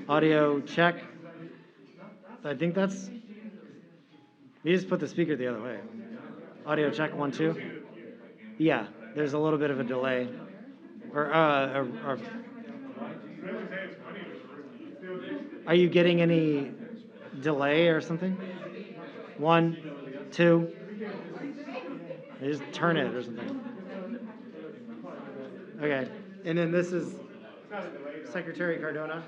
Audio check. I think that's, you just put the speaker the other way. Audio check, 1, 2. Yeah, there's a little bit of a delay. Are you getting any delay or something? 1, 2. Just turn it or something. Okay, and then this is Secretary Cardona.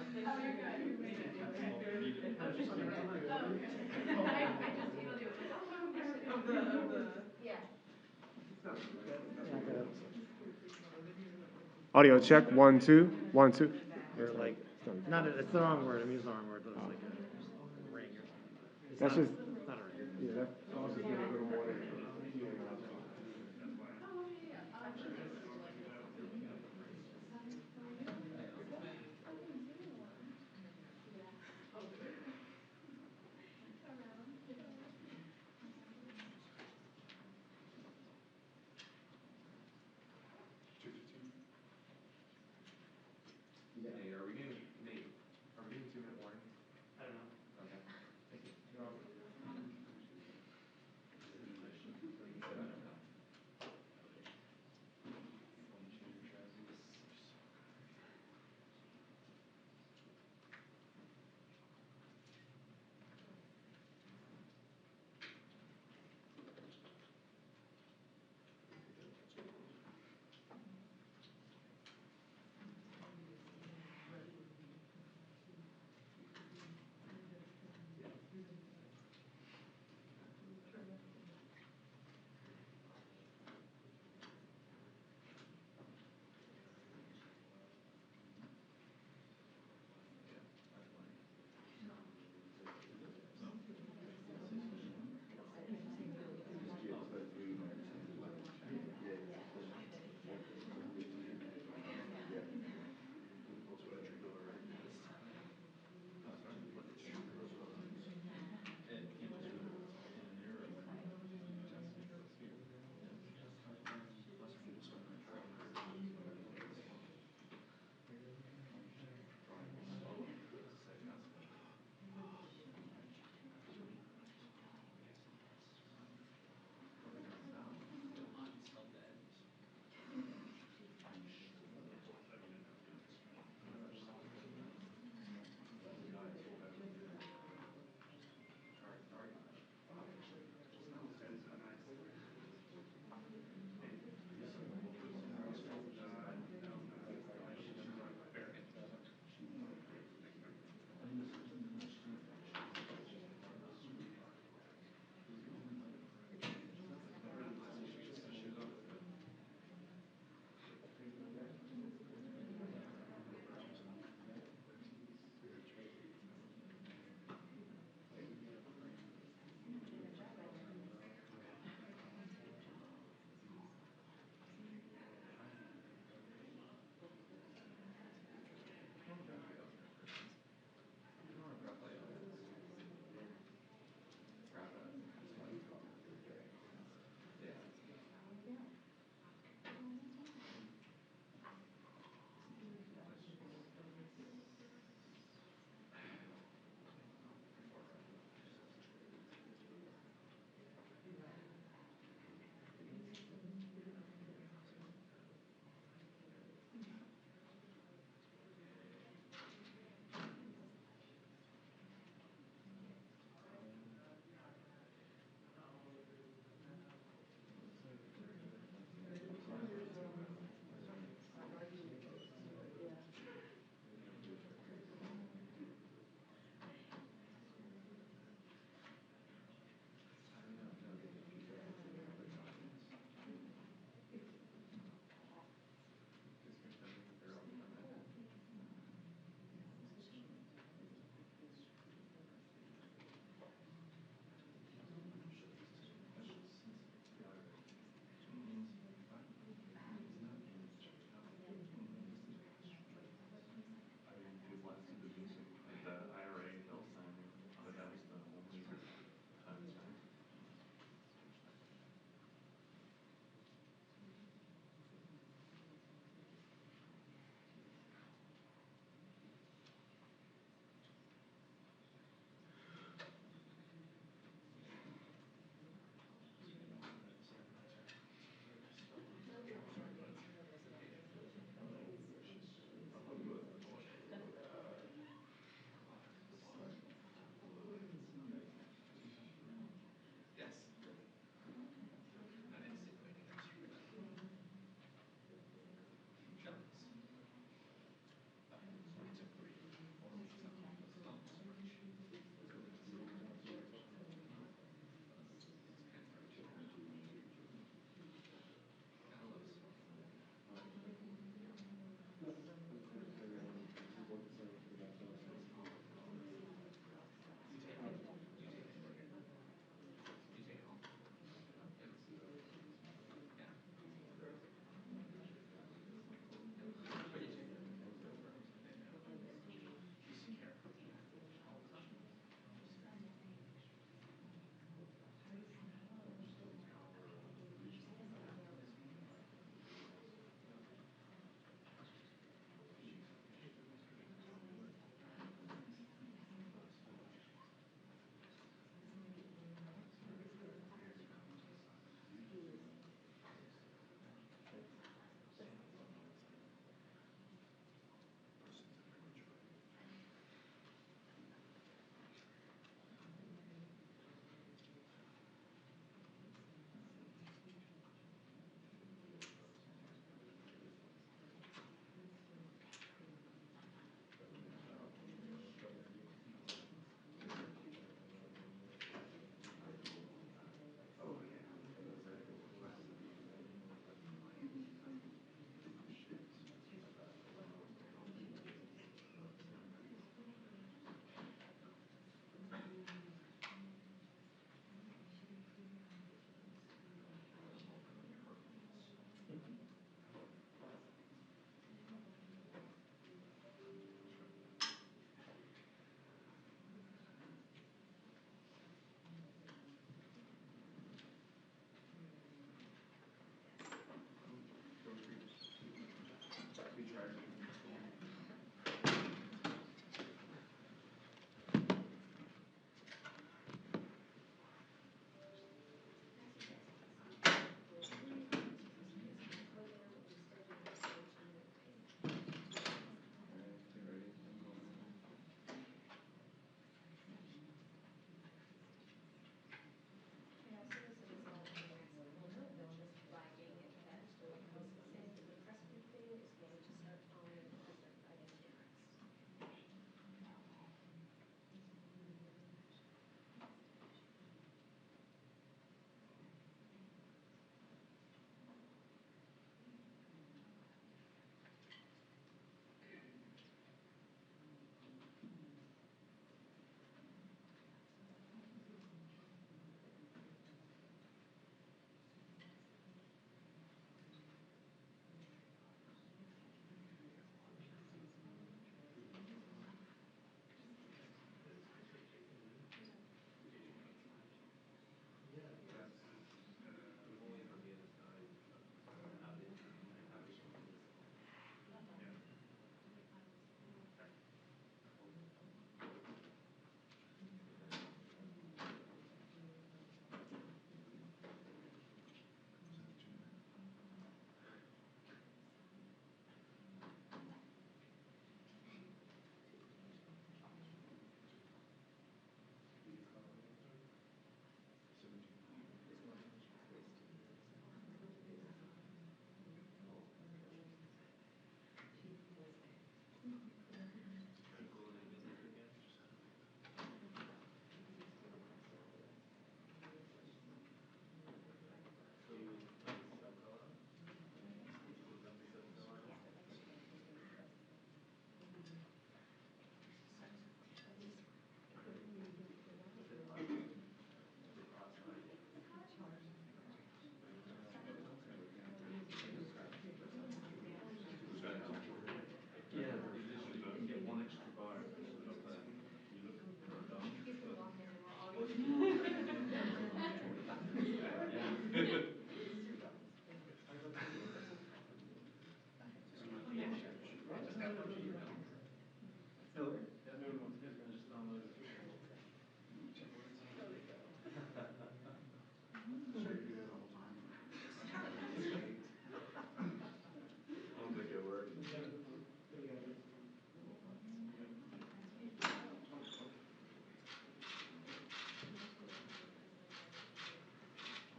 Audio check, 1, 2, 1, 2. Or like, it's the wrong word. I'm using the wrong word, but it's like a ring. That's just, Not a ring. yeah, that's also getting a little more. Hey, are we getting 2-minute warning? I don't know. Okay. Thank you.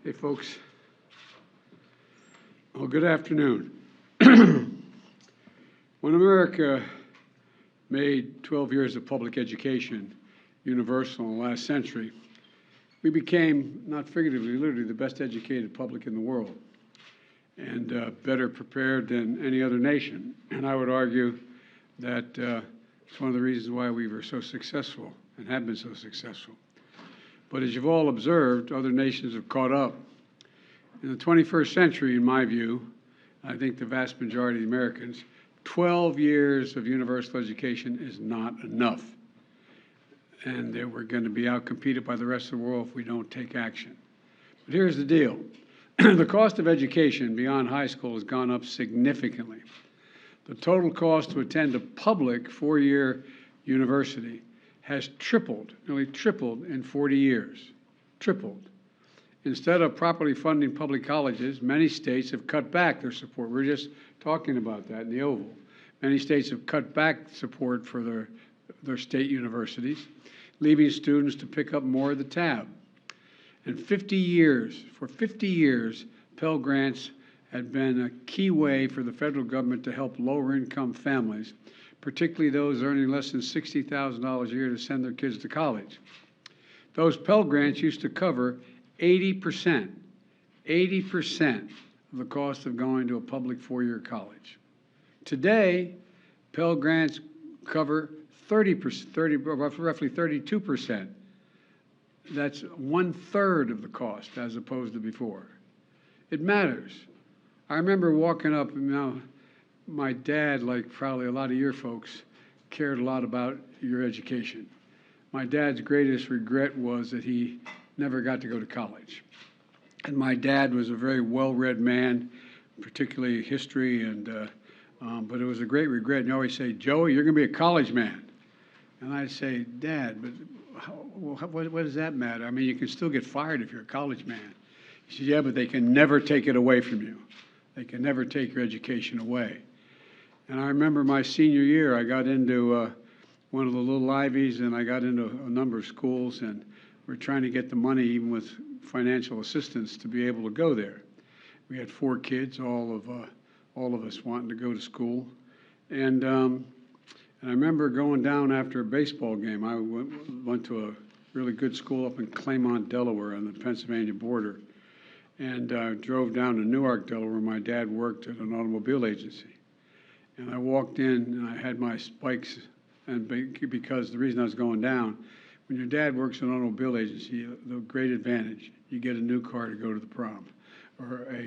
Hey, folks. Well, good afternoon. When America made 12 years of public education universal in the last century, we became, not figuratively, literally, the best educated public in the world, and better prepared than any other nation. And I would argue that it's one of the reasons why we were so successful and have been so successful. But as you've all observed, other nations have caught up. In the 21st century, in my view, I think the vast majority of the Americans, 12 years of universal education is not enough. And that we're going to be outcompeted by the rest of the world if we don't take action. But here's the deal. The cost of education beyond high school has gone up significantly. The total cost to attend a public four-year university has tripled, nearly tripled in 40 years. Tripled. Instead of properly funding public colleges, many states have cut back their support. We were just talking about that in the Oval. Many states have cut back support for their state universities, leaving students to pick up more of the tab. And for 50 years, Pell Grants had been a key way for the federal government to help lower-income families, particularly those earning less than $60,000 a year, to send their kids to college. Those Pell Grants used to cover 80% of the cost of going to a public four-year college. Today, Pell Grants cover roughly 32%. That's 1/3 of the cost as opposed to before. It matters. I remember walking up, my dad, like probably a lot of your folks, cared a lot about your education. My dad's greatest regret was that he never got to go to college. And my dad was a very well-read man, particularly history, but it was a great regret. And he always say, "Joey, you're going to be a college man." And I'd say, "Dad, but what does that matter? I mean, you can still get fired if you're a college man." He said, "Yeah, but they can never take it away from you. They can never take your education away." And I remember my senior year, I got into one of the little Ivies, and I got into a number of schools, and we're trying to get the money, even with financial assistance, to be able to go there. We had 4 kids, all of us wanting to go to school. And I remember going down after a baseball game. I went to a really good school up in Claymont, Delaware, on the Pennsylvania border, and drove down to Newark, Delaware, where my dad worked at an automobile agency. And I walked in, and I had my spikes, and because the reason I was going down, when your dad works in an automobile agency, the great advantage, you get a new car to go to the prom, or a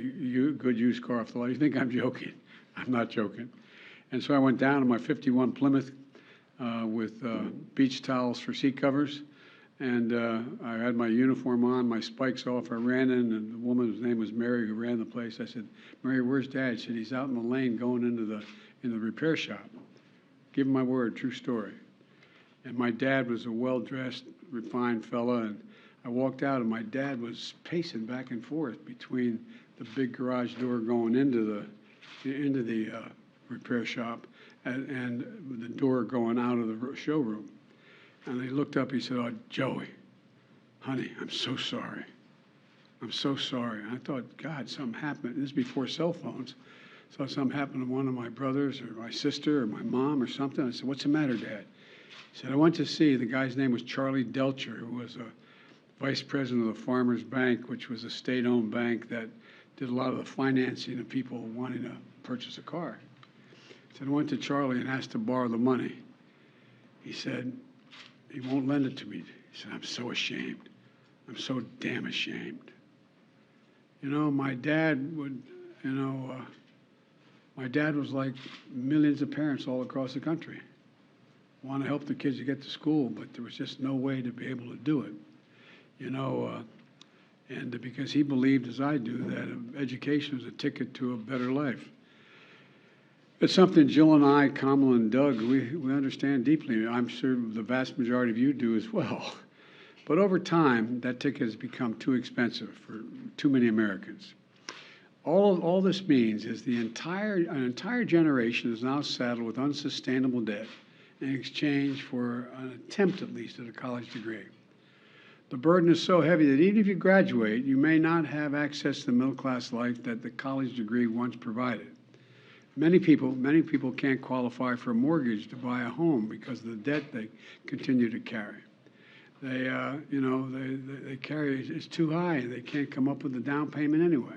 good used car off the lot. You think I'm joking? I'm not joking. And so I went down to my 51 Plymouth with beach towels for seat covers, and I had my uniform on, my spikes off. I ran in, and the woman, whose name was Mary, who ran the place, I said, "Mary, where's Dad?" She said, "He's out in the lane going into the repair shop." Give him my word, true story. And my dad was a well-dressed, refined fella, and I walked out, and my dad was pacing back and forth between the big garage door going into the repair shop and the door going out of the showroom. And he looked up, he said, "Oh, Joey, honey, I'm so sorry. I'm so sorry." And I thought, God, something happened. This is before cell phones. So something happened to one of my brothers or my sister or my mom or something. I said, "What's the matter, Dad?" He said, "I went to see," the guy's name was Charlie Delcher, who was a vice president of the Farmers Bank, which was a state-owned bank that did a lot of the financing of people wanting to purchase a car. He said, "I went to Charlie and asked to borrow the money." He said, "He won't lend it to me." He said, "I'm so ashamed. I'm so damn ashamed." My dad would, my dad was like millions of parents all across the country. Want to help the kids to get to school, but there was just no way to be able to do it. And because he believed, as I do, that education was a ticket to a better life. It's something Jill and I, Kamala and Doug, we understand deeply. I'm sure the vast majority of you do as well. But over time, that ticket has become too expensive for too many Americans. All this means is an entire generation is now saddled with unsustainable debt in exchange for an attempt, at least, at a college degree. The burden is so heavy that even if you graduate, you may not have access to the middle-class life that the college degree once provided. Many people can't qualify for a mortgage to buy a home because of the debt they continue to carry. They carry, it's too high, and they can't come up with a down payment anyway.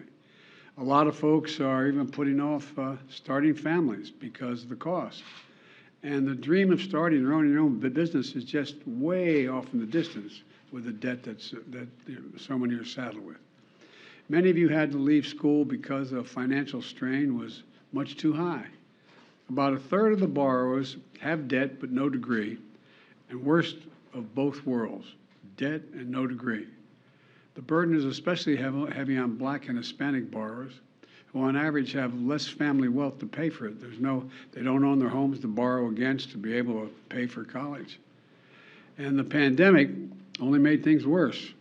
A lot of folks are even putting off starting families because of the cost. And the dream of starting your own business is just way off in the distance with the debt that so many are saddled with. Many of you had to leave school because the financial strain was much too high. About a third of the borrowers have debt but no degree, and worst of both worlds, debt and no degree. The burden is especially heavy on Black and Hispanic borrowers, who on average have less family wealth to pay for it. They don't own their homes to borrow against to be able to pay for college. And the pandemic only made things worse.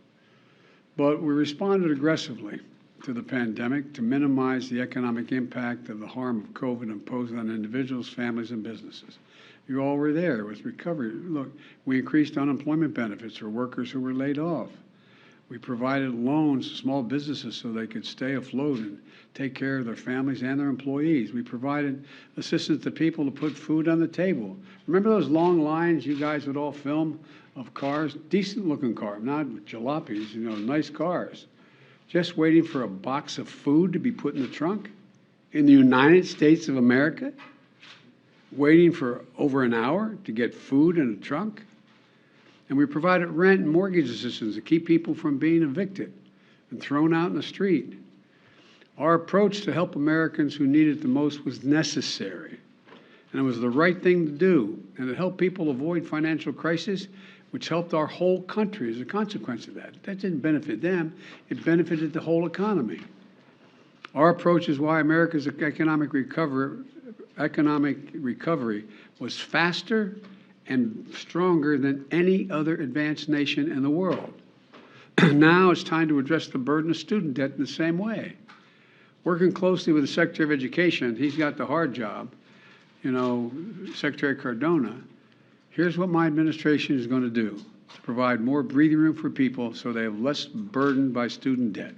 But we responded aggressively to the pandemic to minimize the economic impact of the harm of COVID imposed on individuals, families, and businesses. You all were there. It was recovery. Look, we increased unemployment benefits for workers who were laid off. We provided loans to small businesses so they could stay afloat and take care of their families and their employees. We provided assistance to people to put food on the table. Remember those long lines you guys would all film of cars, decent-looking cars, not jalopies, nice cars, just waiting for a box of food to be put in the trunk in the United States of America, waiting for over an hour to get food in a trunk? And we provided rent and mortgage assistance to keep people from being evicted and thrown out in the street. Our approach to help Americans who need it the most was necessary, and it was the right thing to do, and it helped people avoid financial crisis, which helped our whole country as a consequence of that. That didn't benefit them, it benefited the whole economy. Our approach is why America's economic recovery was faster and stronger than any other advanced nation in the world. Now it's time to address the burden of student debt in the same way. Working closely with the Secretary of Education, he's got the hard job, Secretary Cardona. Here's what my administration is going to do to provide more breathing room for people so they have less burdened by student debt.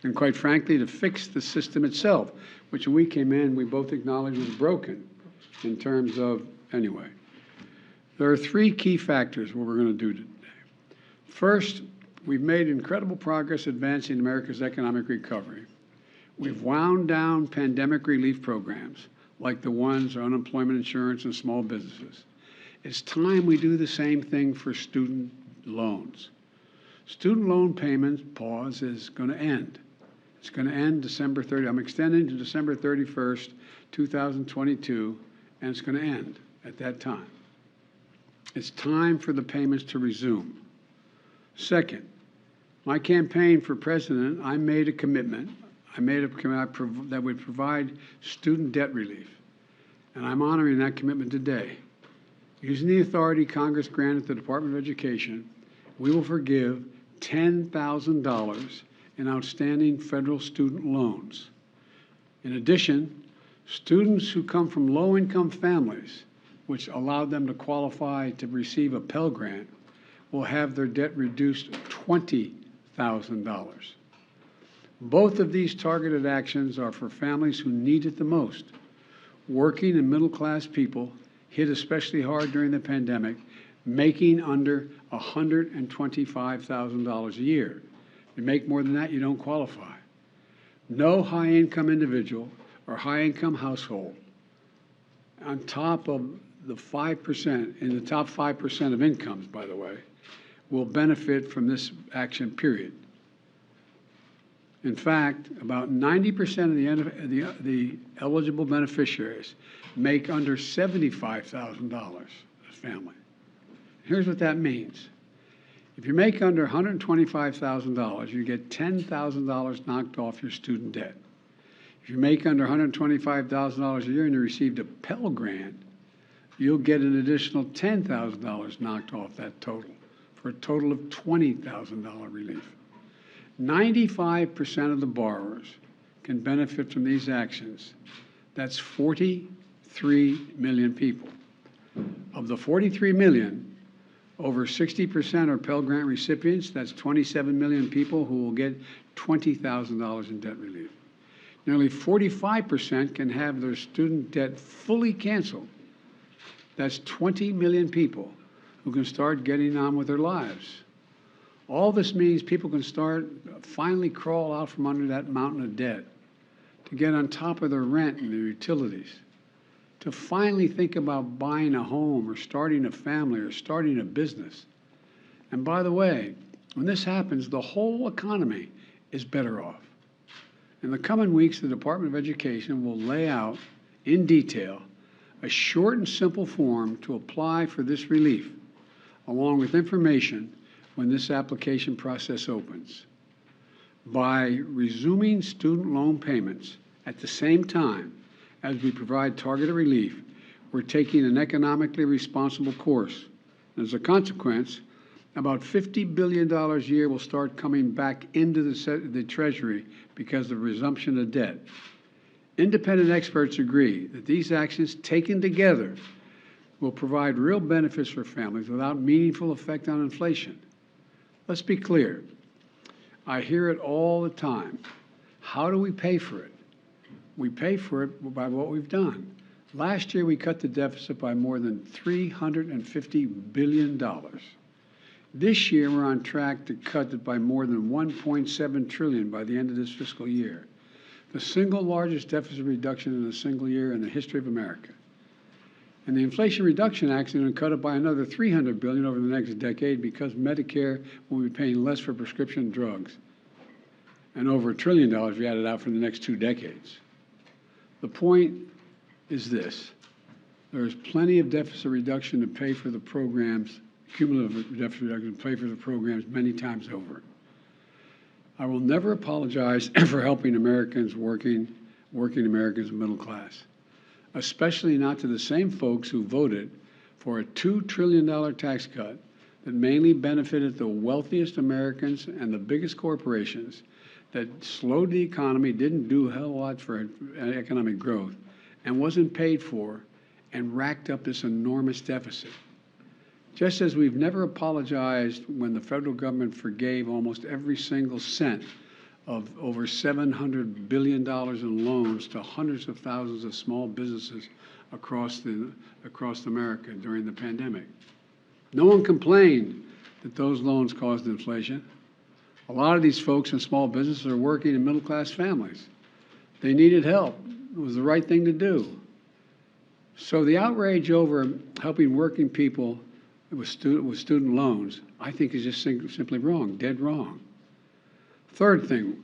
And quite frankly, to fix the system itself, which when we came in, we both acknowledged was broken in terms of, anyway. There are three key factors what we're going to do today. First, we've made incredible progress advancing America's economic recovery. We've wound down pandemic relief programs like the ones on unemployment insurance and small businesses. It's time we do the same thing for student loans. Student loan payments pause is going to end. It's going to end December 30. I'm extending to December 31st, 2022, and it's going to end at that time. It's time for the payments to resume. Second, my campaign for president, I made a commitment. That would provide student debt relief, and I'm honoring that commitment today. Using the authority Congress granted the Department of Education, we will forgive $10,000 in outstanding federal student loans. In addition, students who come from low-income families, which allowed them to qualify to receive a Pell Grant, will have their debt reduced $20,000. Both of these targeted actions are for families who need it the most. Working and middle-class people hit especially hard during the pandemic, making under $125,000 a year. If you make more than that, you don't qualify. No high-income individual or high-income household on top of the 5%, in the top 5% of incomes, by the way, will benefit from this action, period. In fact, about 90% of the eligible beneficiaries make under $75,000 a family. Here's what that means. If you make under $125,000, you get $10,000 knocked off your student debt. If you make under $125,000 a year and you received a Pell Grant, you'll get an additional $10,000 knocked off that total, for a total of $20,000 relief. 95% of the borrowers can benefit from these actions. That's 43 million people. Of the 43 million, Over 60% are Pell Grant recipients. That's 27 million people who will get $20,000 in debt relief. Nearly 45% can have their student debt fully canceled. That's 20 million people who can start getting on with their lives. All this means people can finally crawl out from under that mountain of debt, to get on top of their rent and their utilities, to finally think about buying a home or starting a family or starting a business. And by the way, when this happens, the whole economy is better off. In the coming weeks, the Department of Education will lay out in detail a short and simple form to apply for this relief, along with information when this application process opens. By resuming student loan payments at the same time as we provide targeted relief, we're taking an economically responsible course. As a consequence, about $50 billion a year will start coming back into the Treasury because of resumption of debt. Independent experts agree that these actions taken together will provide real benefits for families without meaningful effect on inflation. Let's be clear. I hear it all the time. How do we pay for it? We pay for it by what we've done. Last year, we cut the deficit by more than $350 billion. This year, we're on track to cut it by more than $1.7 trillion by the end of this fiscal year, the single largest deficit reduction in a single year in the history of America. And the Inflation Reduction Act is going to cut it by another $300 billion over the next decade because Medicare will be paying less for prescription drugs, and over $1 trillion if you add it out for the next 2 decades. The point is this: there is plenty of deficit reduction to pay for the programs, cumulative deficit reduction to pay for the programs many times over. I will never apologize for helping Americans, working Americans and middle class, especially not to the same folks who voted for a $2 trillion tax cut that mainly benefited the wealthiest Americans and the biggest corporations, that slowed the economy, didn't do a hell of a lot for economic growth, and wasn't paid for, and racked up this enormous deficit. Just as we've never apologized when the federal government forgave almost every single cent of over $700 billion in loans to hundreds of thousands of small businesses across America during the pandemic. No one complained that those loans caused inflation. A lot of these folks in small businesses are working in middle-class families. They needed help. It was the right thing to do. So the outrage over helping working people with student loans, I think, is just simply wrong, dead wrong. Third thing,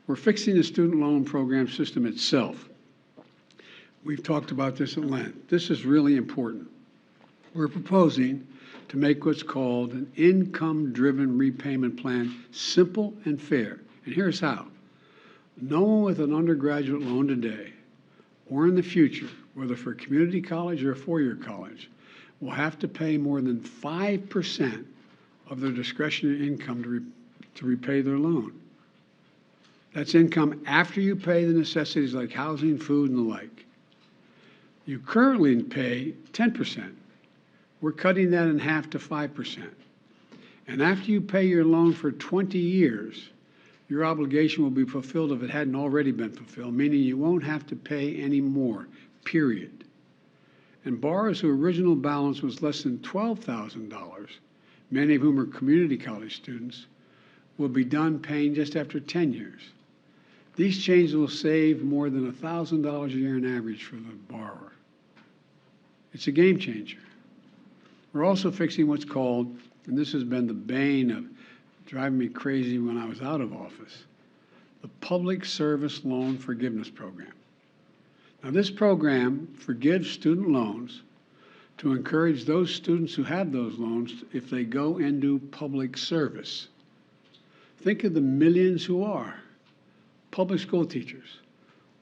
we're fixing the student loan program system itself. We've talked about this at length. This is really important. We're proposing to make what's called an income-driven repayment plan simple and fair. And here's how. No one with an undergraduate loan today or in the future, whether for community college or a four-year college, will have to pay more than 5% of their discretionary income to repay their loan. That's income after you pay the necessities like housing, food, and the like. You currently pay 10%. We're cutting that in half to 5%. And after you pay your loan for 20 years, your obligation will be fulfilled if it hadn't already been fulfilled, meaning you won't have to pay any more, period. And borrowers whose original balance was less than $12,000, many of whom are community college students, will be done paying just after 10 years. These changes will save more than $1,000 a year on average for the borrower. It's a game changer. We're also fixing what's called, and this has been the bane of driving me crazy when I was out of office, the Public Service Loan Forgiveness Program. Now, this program forgives student loans to encourage those students who have those loans if they go and do public service. Think of the millions who are public school teachers,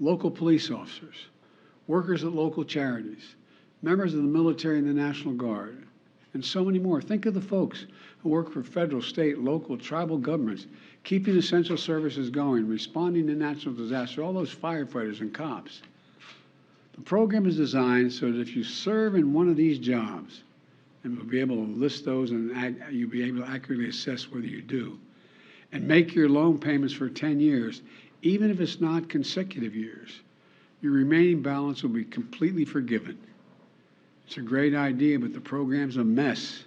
local police officers, workers at local charities, members of the military and the National Guard, and so many more. Think of the folks who work for federal, state, local, tribal governments, keeping essential services going, responding to natural disaster, all those firefighters and cops. The program is designed so that if you serve in one of these jobs, and we'll be able to list those, and you'll be able to accurately assess whether you do. And make your loan payments for 10 years, even if it's not consecutive years. Your remaining balance will be completely forgiven. It's a great idea, but the program's a mess.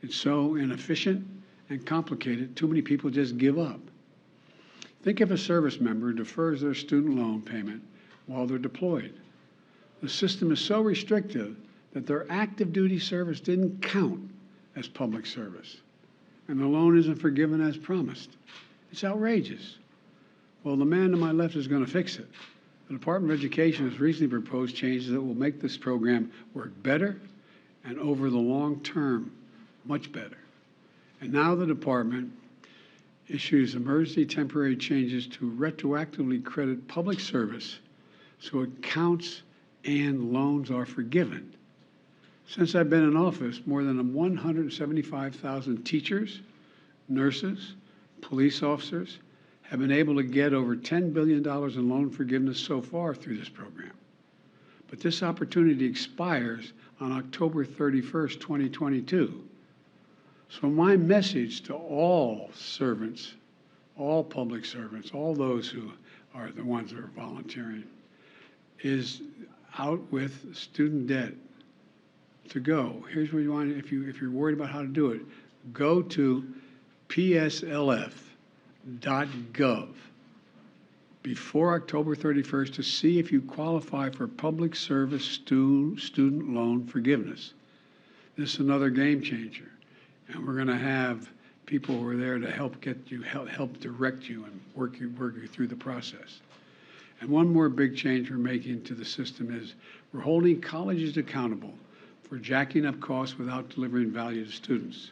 It's so inefficient and complicated, too many people just give up. Think if a service member defers their student loan payment while they're deployed. The system is so restrictive that their active duty service didn't count as public service, and the loan isn't forgiven as promised. It's outrageous. Well, the man to my left is going to fix it. The Department of Education has recently proposed changes that will make this program work better and over the long term, much better. And now the department issues emergency temporary changes to retroactively credit public service so it counts and loans are forgiven. Since I've been in office, more than 175,000 teachers, nurses, police officers have been able to get over $10 billion in loan forgiveness so far through this program. But this opportunity expires on October 31st, 2022. So my message to all servants, all public servants, all those who are the ones that are volunteering, is out with student debt to go. Here's what you want, if you're worried about how to do it, go to pslf.gov before October 31st to see if you qualify for public service student loan forgiveness. This is another game changer. And we're going to have people who are there to help get you, help direct you and work you through the process. And one more big change we're making to the system is we're holding colleges accountable for jacking up costs without delivering value to students.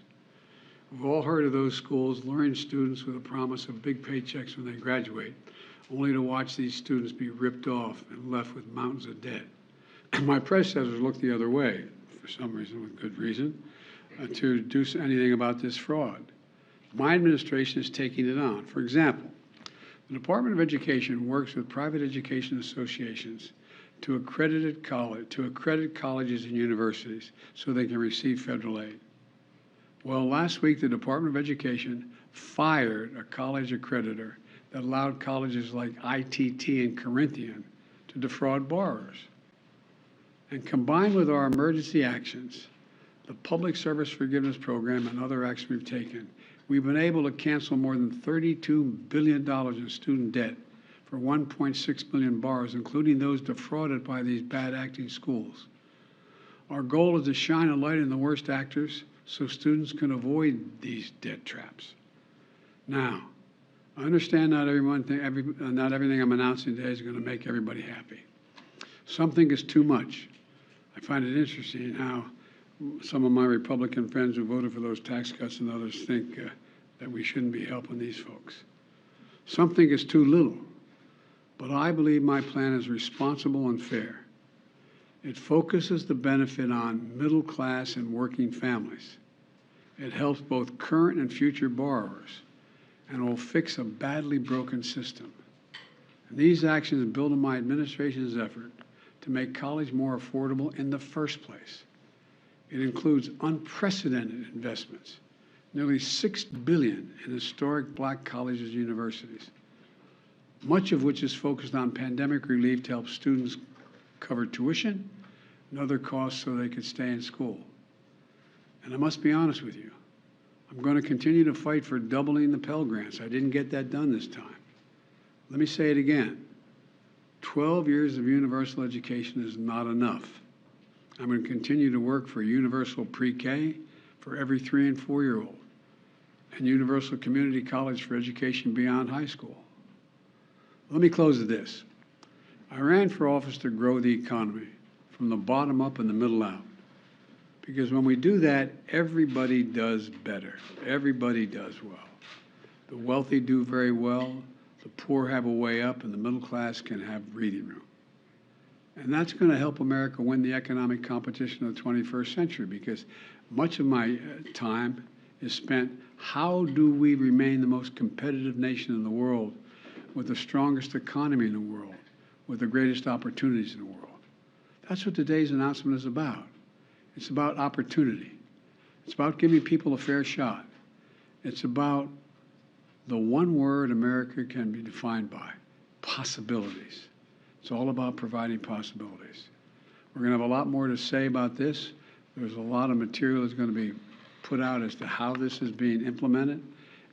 We've all heard of those schools luring students with a promise of big paychecks when they graduate, only to watch these students be ripped off and left with mountains of debt. My predecessors looked the other way, for some reason, with good reason, to do anything about this fraud. My administration is taking it on. For example, the Department of Education works with private education associations to accredit colleges and universities so they can receive federal aid. Well, last week, the Department of Education fired a college accreditor that allowed colleges like ITT and Corinthian to defraud borrowers. And combined with our emergency actions, the Public Service Forgiveness Program and other actions we've taken, we've been able to cancel more than $32 billion in student debt for 1.6 million borrowers, including those defrauded by these bad acting schools. Our goal is to shine a light on the worst actors so students can avoid these debt traps. Now, I understand not everything I'm announcing today is going to make everybody happy. Something is too much. I find it interesting how some of my Republican friends who voted for those tax cuts and others think that we shouldn't be helping these folks. Something is too little, but I believe my plan is responsible and fair. It focuses the benefit on middle class and working families. It helps both current and future borrowers, and will fix a badly broken system. And these actions build on my administration's effort to make college more affordable in the first place. It includes unprecedented investments, nearly $6 billion in historic black colleges and universities, much of which is focused on pandemic relief to help students cover tuition and other costs so they could stay in school. And I must be honest with you, I'm going to continue to fight for doubling the Pell Grants. I didn't get that done this time. Let me say it again. 12 years of universal education is not enough. I'm going to continue to work for universal pre-K for every 3- and 4-year-old, and universal community college for education beyond high school. Let me close with this. I ran for office to grow the economy from the bottom up and the middle out. Because when we do that, everybody does better. Everybody does well. The wealthy do very well, the poor have a way up, and the middle class can have breathing room. And that's going to help America win the economic competition of the 21st century, because much of my time is spent, how do we remain the most competitive nation in the world with the strongest economy in the world, with the greatest opportunities in the world? That's what today's announcement is about. It's about opportunity. It's about giving people a fair shot. It's about the one word America can be defined by, possibilities. It's all about providing possibilities. We're going to have a lot more to say about this. There's a lot of material that's going to be put out as to how this is being implemented.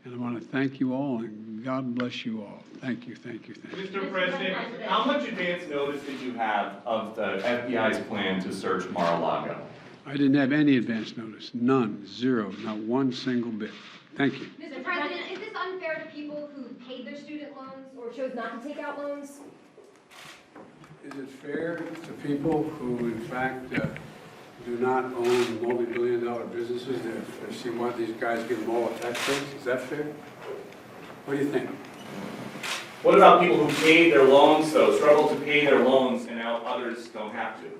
And I want to thank you all, and God bless you all. Thank you, thank you, thank you. Mr. President, how much advance notice did you have of the FBI's plan to search Mar-a-Lago? I didn't have any advance notice, none, zero, not one single bit. Thank you. Mr. President, is this unfair to people who paid their student loans or chose not to take out loans? Is it fair to people who, in fact, do not own multi-billion-dollar businesses? They see why these guys give them all a tax breaks? Is that fair? What do you think? What about people who paid their loans, though, struggled to pay their loans, and now others don't have to?